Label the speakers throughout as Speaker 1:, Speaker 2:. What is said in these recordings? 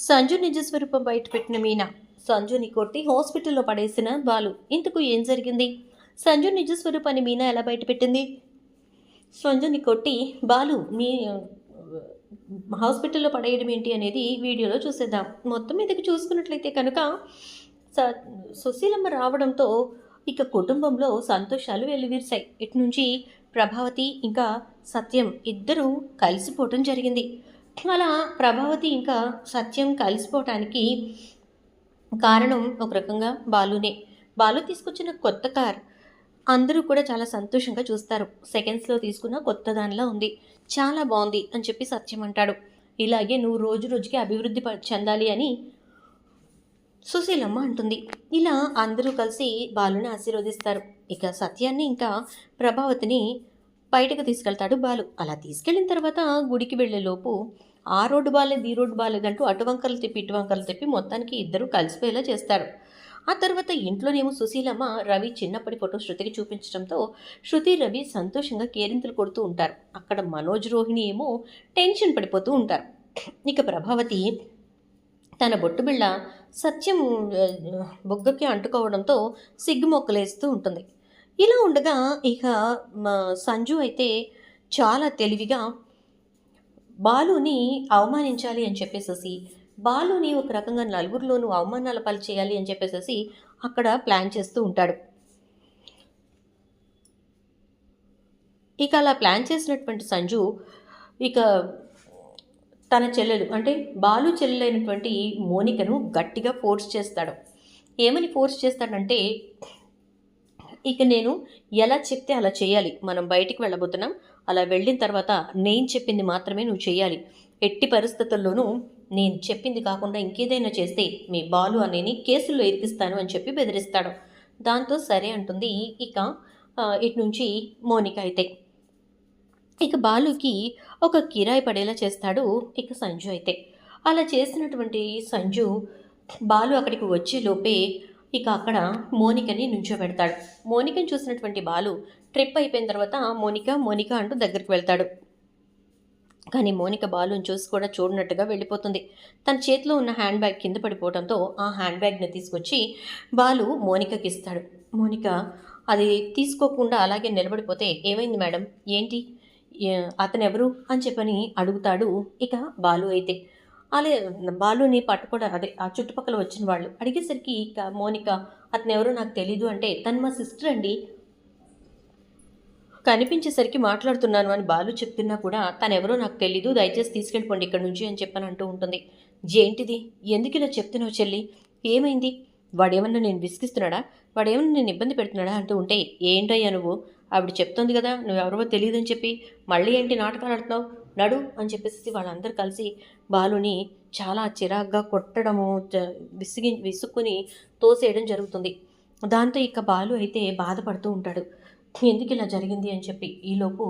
Speaker 1: సంజు నిజ స్వరూపం బయటపెట్టిన మీనా. సంజుని కొట్టి హాస్పిటల్లో పడేసిన బాలు. ఇంతకు ఏం జరిగింది? సంజు నిజ స్వరూపాన్ని మీనా ఎలా బయటపెట్టింది? సంజుని కొట్టి బాలు మీ హాస్పిటల్లో పడేయడం ఏంటి అనేది వీడియోలో చూసేద్దాం. మొత్తం మీదకి చూసుకున్నట్లయితే కనుక సుశీలమ్మ రావడంతో ఇక కుటుంబంలో సంతోషాలు వెల్లివిరిశాయి. ఇటు నుంచి ప్రభావతి ఇంకా సత్యం ఇద్దరూ కలిసిపోవటం జరిగింది. అలా ప్రభావతి ఇంకా సత్యం కలిసిపోవటానికి కారణం ఒక రకంగా బాలునే. బాలు తీసుకొచ్చిన కొత్త కార్ అందరూ కూడా చాలా సంతోషంగా చూస్తారు. సెకండ్స్లో తీసుకున్న కొత్త దానిలా ఉంది, చాలా బాగుంది అని చెప్పి సత్యం అంటాడు. ఇలాగే నువ్వు రోజు రోజుకి అభివృద్ధి చెందాలి అని సుశీలమ్మ అంటుంది. ఇలా అందరూ కలిసి బాలుని ఆశీర్వదిస్తారు. ఇక సత్యాన్ని ఇంకా ప్రభావతిని బయటకు తీసుకెళ్తాడు బాలు. అలా తీసుకెళ్ళిన తర్వాత గుడికి వెళ్ళేలోపు ఆ రోడ్డు బాగాలేదు, ఈ రోడ్డు బాగాలేదంటూ అటు వంకలు తిప్పి ఇటు వంకలు తిప్పి మొత్తానికి ఇద్దరు కలిసిపోయేలా చేస్తారు. ఆ తర్వాత ఇంట్లోనేమో సుశీలమ్మ రవి చిన్నప్పటి ఫోటో శృతికి చూపించడంతో శృతి రవి సంతోషంగా కేరింతలు కొడుతూ ఉంటారు. అక్కడ మనోజ్ రోహిణి ఏమో టెన్షన్ పడిపోతూ ఉంటారు. ఇక ప్రభావతి తన బొట్టుబిళ్ళ సత్యం బొగ్గకి అంటుకోవడంతో సిగ్గు మొక్కలేస్తూ ఉంటుంది. ఇలా ఉండగా ఇక సంజు అయితే చాలా తెలివిగా బాలుని అవమానించాలి అని చెప్పేసేసి బాలుని ఒక రకంగా నలుగురిలోనూ అవమానాల పాలు చేయాలి అని చెప్పేసి అక్కడ ప్లాన్ చేస్తూ ఉంటాడు. ఇక అలా ప్లాన్ చేసినటువంటి సంజు ఇక తన చెల్లెలు అంటే బాలు చెల్లెలైనటువంటి మోనికను గట్టిగా ఫోర్స్ చేస్తాడు. ఏమని ఫోర్స్ చేస్తాడంటే, ఇక నేను ఎలా చెప్తే అలా చేయాలి, మనం బయటికి వెళ్ళబోతున్నాం, అలా వెళ్ళిన తర్వాత నేను చెప్పింది మాత్రమే నువ్వు చేయాలి, ఎట్టి పరిస్థితుల్లోనూ నేను చెప్పింది కాకుండా ఇంకేదైనా చేస్తే మీ బాలు అనేని కేసుల్లో ఇరికిస్తాను అని చెప్పి బెదిరిస్తాడు. దాంతో సరే అంటుంది ఇక ఇటు నుంచి మోనిక అయితే. ఇక బాలుకి ఒక కిరాయి పడేలా చేస్తాడు ఇక సంజు అయితే. అలా చేసినటువంటి సంజు బాలు అక్కడికి వచ్చేలోపే ఇక అక్కడ మోనికని నుంచోబెడతాడు. మోనికని చూసినటువంటి బాలు ట్రిప్ అయిపోయిన తర్వాత మోనిక మోనిక అంటూ దగ్గరికి వెళ్తాడు. కానీ మోనిక బాలుని చూసి కూడా చూడనట్టుగా వెళ్ళిపోతుంది. తన చేతిలో ఉన్న హ్యాండ్ బ్యాగ్ కింద పడిపోవడంతో ఆ హ్యాండ్ బ్యాగ్ని తీసుకొచ్చి బాలు మోనికకి ఇస్తాడు. మోనిక అది తీసుకోకుండా అలాగే నిలబడిపోతే, ఏమైంది మేడం, ఏంటి, అతను ఎవరు అని చెప్పని అడుగుతాడు ఇక బాలు అయితే. అలా బాలుని పట్టుకోవడం అదే ఆ చుట్టుపక్కల వచ్చిన వాళ్ళు అడిగేసరికి ఇక మోనిక అతను ఎవరో నాకు తెలీదు అంటే, తను మా సిస్టర్ అండి, కనిపించేసరికి మాట్లాడుతున్నాను అని బాలు చెప్తున్నా కూడా తనెవరో నాకు తెలీదు, దయచేసి తీసుకెళ్ళిపోండి ఇక్కడ నుంచి అని చెప్పని అంటూ ఉంటుంది. ఏంటిది, ఎందుకు ఇలా చెప్తున్నావు చెల్లి, ఏమైంది, వాడేమన్నా నేను విసిగిస్తున్నాడా, వాడేమన్నా నేను ఇబ్బంది పెడుతున్నాడా అంటూ ఉంటే, ఏంటయ్యా నువ్వు, ఆవిడ చెప్తోంది కదా నువ్వెవరో తెలియదని చెప్పి మళ్ళీ ఏంటి నాటకాలు ఆడుతున్నావు, నడు అని చెప్పేసి వాళ్ళందరూ కలిసి బాలుని చాలా చిరాగ్గా కొట్టడము, విసుక్కుని తోసేయడం జరుగుతుంది. దాంతో ఇక బాలు అయితే బాధపడుతూ ఉంటాడు, ఎందుకు ఇలా జరిగింది అని చెప్పి. ఈలోపు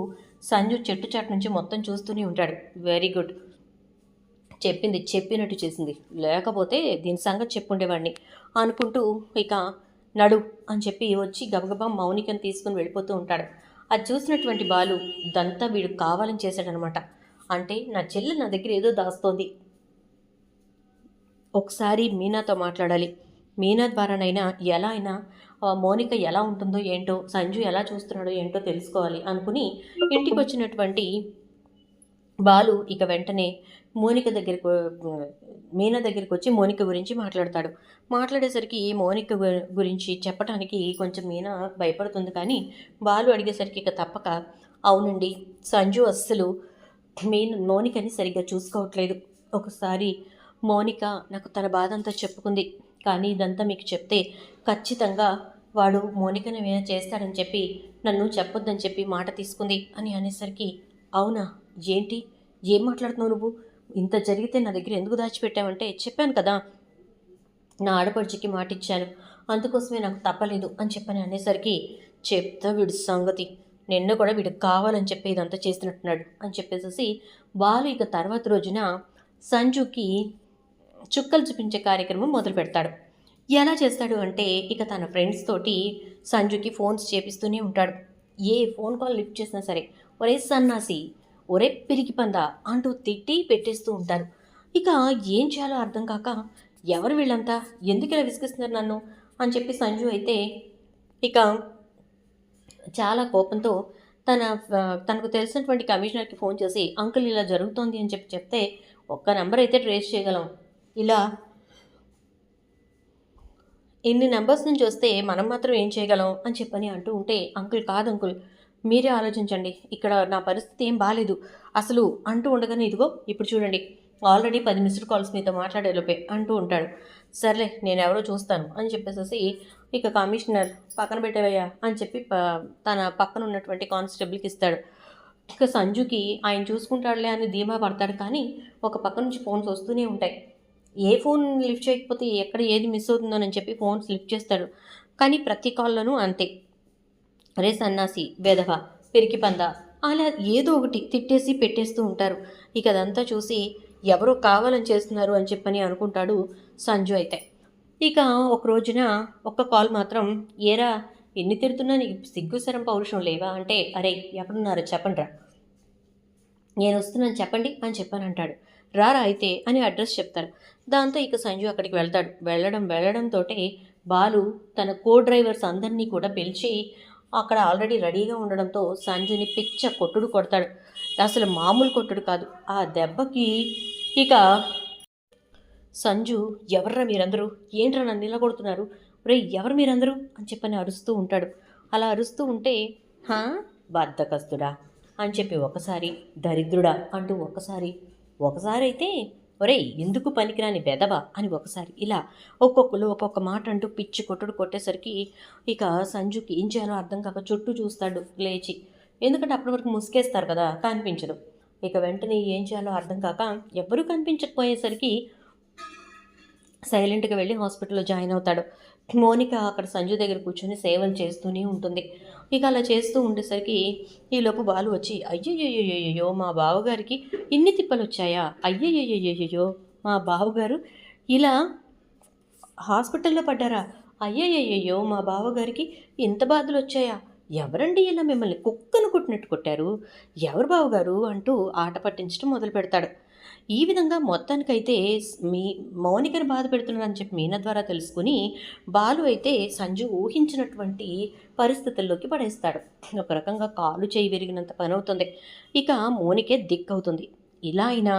Speaker 1: సంజు చెట్టు చాటు నుంచి మొత్తం చూస్తూనే ఉంటాడు. వెరీ గుడ్, చెప్పింది చెప్పినట్టు చేసింది, లేకపోతే దీని సంగతి చెప్పుండేవాడిని అనుకుంటూ ఇక నడు అని చెప్పి వచ్చి గబగబా మౌనికను తీసుకుని వెళ్ళిపోతూ ఉంటాడు. అది చూసినటువంటి బాలు దంతా వీడు కావాలని చేశాడనమాట. అంటే నా చెల్లె నా దగ్గర ఏదో దాస్తోంది, ఒకసారి మీనాతో మాట్లాడాలి, మీనా ద్వారానైనా ఎలా అయినా మౌనిక ఎలా ఉంటుందో ఏంటో, సంజు ఎలా చూస్తున్నాడో ఏంటో తెలుసుకోవాలి అనుకుని ఇంటికి వచ్చినటువంటి బాలు ఇక వెంటనే మౌనిక దగ్గరికి మీనా దగ్గరికి వచ్చి మౌనిక గురించి మాట్లాడతాడు. మాట్లాడేసరికి మౌనిక గురించి చెప్పడానికి కొంచెం మీనా భయపడుతుంది. కానీ బాలు అడిగేసరికి ఇక తప్పక, అవునండి సంజు అస్సలు మౌనికని సరిగ్గా చూసుకోవట్లేదు, ఒకసారి మౌనిక నాకు తన బాధ అంతా చెప్పుకుంది, కానీ ఇదంతా మీకు చెప్తే ఖచ్చితంగా వాడు మౌనికని ఏమైనా చేస్తాడని చెప్పి నన్ను చెప్పొద్దని చెప్పి మాట తీసుకుంది అని అనేసరికి, అవునా, ఏంటి, ఏం మాట్లాడుతున్నావు నువ్వు, ఇంత జరిగితే నా దగ్గర ఎందుకు దాచిపెట్టావంటే, చెప్పాను కదా నా ఆడపడుచుకి మాట ఇచ్చాను, అందుకోసమే నాకు తప్పలేదు అని చెప్పని అనేసరికి, చెప్తా వీడి సంగతి, నిన్న కూడా వీడికి కావాలని చెప్పి ఇదంతా చేస్తున్నట్టున్నాడు అని చెప్పేసి బాలు ఇక తర్వాత రోజున సంజుకి చుక్కలు చూపించే కార్యక్రమం మొదలు పెడతాడు. ఎలా చేస్తాడు అంటే, ఇక తన ఫ్రెండ్స్ తోటి సంజుకి ఫోన్స్ చేపిస్తూనే ఉంటాడు. ఏ ఫోన్ కాల్ లిఫ్ట్ చేసినా సరే, ఒరే సన్నాసి, ఒరే పిరికి పందా అంటూ తిట్టి పెట్టేస్తూ ఉంటారు. ఇక ఏం చేయాలో అర్థం కాక ఎవరు వీళ్ళంతా, ఎందుకు ఇలా విసిగిస్తున్నారు నన్ను అని చెప్పి సంజు అయితే ఇక చాలా కోపంతో తన తనకు తెలిసినటువంటి కమిషనర్కి ఫోన్ చేసి అంకుల్ ఇలా జరుగుతోంది అని చెప్పి చెప్తే, ఒక్క నెంబర్ అయితే ట్రేస్ చేయగలం, ఇలా ఇన్ని నెంబర్స్ నుంచి వస్తే మనం మాత్రం ఏం చేయగలం అని చెప్పని అంటూ ఉంటే, అంకుల్ కాదు అంకుల్, మీరే ఆలోచించండి, ఇక్కడ నా పరిస్థితి ఏం బాగాలేదు అసలు అంటూ ఉండగానే ఇదిగో ఇప్పుడు చూడండి ఆల్రెడీ 10 మిస్డ్ కాల్స్ మీతో మాట్లాడేలోపే అంటూ ఉంటాడు. సర్లే నేను ఎవరో చూస్తాను అని చెప్పేసి ఇక కమిషనర్ పక్కన పెట్టేవయ్యా అని చెప్పి తన పక్కన ఉన్నటువంటి కానిస్టేబుల్కి ఇస్తాడు. ఇక సంజుకి ఆయన చూసుకుంటాడులే అని ధీమా పడతాడు, కానీ ఒక పక్క నుంచి ఫోన్స్ వస్తూనే ఉంటాయి. ఏ ఫోన్ లిఫ్ట్ చేయకపోతే ఎక్కడ ఏది మిస్ అవుతుందోనని చెప్పి ఫోన్స్ లిఫ్ట్ చేస్తాడు. కానీ ప్రతి కాల్లోనూ అంతే, రే సన్నాసి, వెధవ, పిరికి పంద, అలా ఏదో ఒకటి తిట్టేసి పెట్టేస్తూ ఉంటారు. ఇక అదంతా చూసి ఎవరో కావాలని చేస్తున్నారు అని చెప్పని అనుకుంటాడు సంజు అయితే. ఇక ఒక రోజున ఒక్క కాల్ మాత్రం, ఏరా ఎన్ని తిడుతున్నా నీకు సిగ్గుసరం పౌరుషం లేవా అంటే, అరే ఎక్కడున్నారో చెప్పండి రా, నేను వస్తున్నాను చెప్పండి అని చెప్పానంటాడు. రారా అయితే అని అడ్రస్ చెప్తారు. దాంతో ఇక సంజు అక్కడికి వెళ్తాడు. వెళ్ళడంతో బాలు తన కో డ్రైవర్స్ అందరినీ కూడా పిలిచి అక్కడ ఆల్రెడీ రెడీగా ఉండడంతో సంజుని పిచ్చ కొట్టుడు కొడతాడు. అసలు మామూలు కొట్టుడు కాదు. ఆ దెబ్బకి ఇక సంజు, ఎవర్రా మీరందరూ, ఏంట్రా నన్ను నిలగొడుతున్నారు, రే ఎవరు మీరందరూ అని చెప్పని అరుస్తూ ఉంటాడు. అలా అరుస్తూ ఉంటే, హా బద్ధకస్తుడా అని చెప్పి ఒకసారి, దరిద్రుడా అంటూ ఒకసారి అయితే, ఒరే ఎందుకు పనికిరాని బెదవా అని ఒకసారి, ఇలా ఒక్కొక్కరు ఒక్కొక్క మాట అంటూ పిచ్చి కొట్టుడు కొట్టేసరికి ఇక సంజుకి ఏం చేయాలో అర్థం కాక చుట్టూ చూస్తాడు లేచి. ఎందుకంటే అప్పటి వరకు ముసుకేస్తారు కదా, కనిపించదు. ఇక వెంటనే ఏం చేయాలో అర్థం కాక ఎవ్వరూ కనిపించకపోయేసరికి సైలెంట్గా వెళ్ళి హాస్పిటల్లో జాయిన్ అవుతాడు. మోనిక అక్కడ సంజు దగ్గర కూర్చొని సేవలు చేస్తూనే ఉంటుంది. ఇక అలా చేస్తూ ఉండేసరికి ఈలోపు బాలు వచ్చి, అయ్యయ్యో మా బావగారికి ఇన్ని తిప్పలు వచ్చాయా, అయ్యయ్యో మా బావగారు ఇలా హాస్పిటల్లో పడ్డారా, అయ్యయ్యో మా బావగారికి ఇంత బాధలు వచ్చాయా, ఎవరండి ఇలా మిమ్మల్ని కుక్కను కొట్టినట్టు కొట్టారు, ఎవరు బావగారు అంటూ ఆట పట్టించడం మొదలు పెడతాడు. ఈ విధంగా మొత్తానికైతే మీ మౌనికను బాధ పెడుతున్నారని చెప్పి మీనా ద్వారా తెలుసుకుని బాలు అయితే సంజు ఊహించినటువంటి పరిస్థితుల్లోకి పడేస్తాడు. ఒక రకంగా కాలు చేయి విరిగినంత పని అవుతుంది. ఇక మౌనికే దిక్కవుతుంది. ఇలా అయినా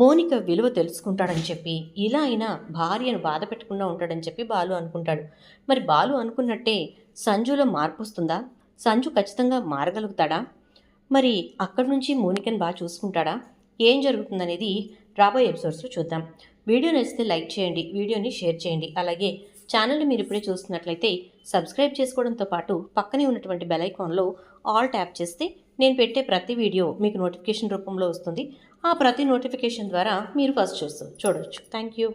Speaker 1: మౌనిక విలువ తెలుసుకుంటాడని చెప్పి, ఇలా అయినా భార్యను బాధ పెట్టకుండా ఉంటాడని చెప్పి బాలు అనుకుంటాడు. మరి బాలు అనుకున్నట్టే సంజులో మార్పు వస్తుందా? సంజు ఖచ్చితంగా మారగలుగుతాడా? మరి అక్కడి నుంచి మౌనికను బాగా చూసుకుంటాడా? ఏం జరుగుతుందనేది రాబోయే ఎపిసోడ్స్లో చూద్దాం. వీడియో నచ్చితే లైక్ చేయండి, వీడియోని షేర్ చేయండి. అలాగే ఛానల్ని మీరు ఇప్పుడే చూస్తున్నట్లయితే సబ్స్క్రైబ్ చేసుకోవడంతో పాటు పక్కనే ఉన్నటువంటి బెల్ ఐకాన్లో ఆల్ ట్యాప్ చేస్తే నేను పెట్టే ప్రతి వీడియో మీకు నోటిఫికేషన్ రూపంలో వస్తుంది. ఆ ప్రతి నోటిఫికేషన్ ద్వారా మీరు ఫస్ట్ చూడవచ్చు. Thank you.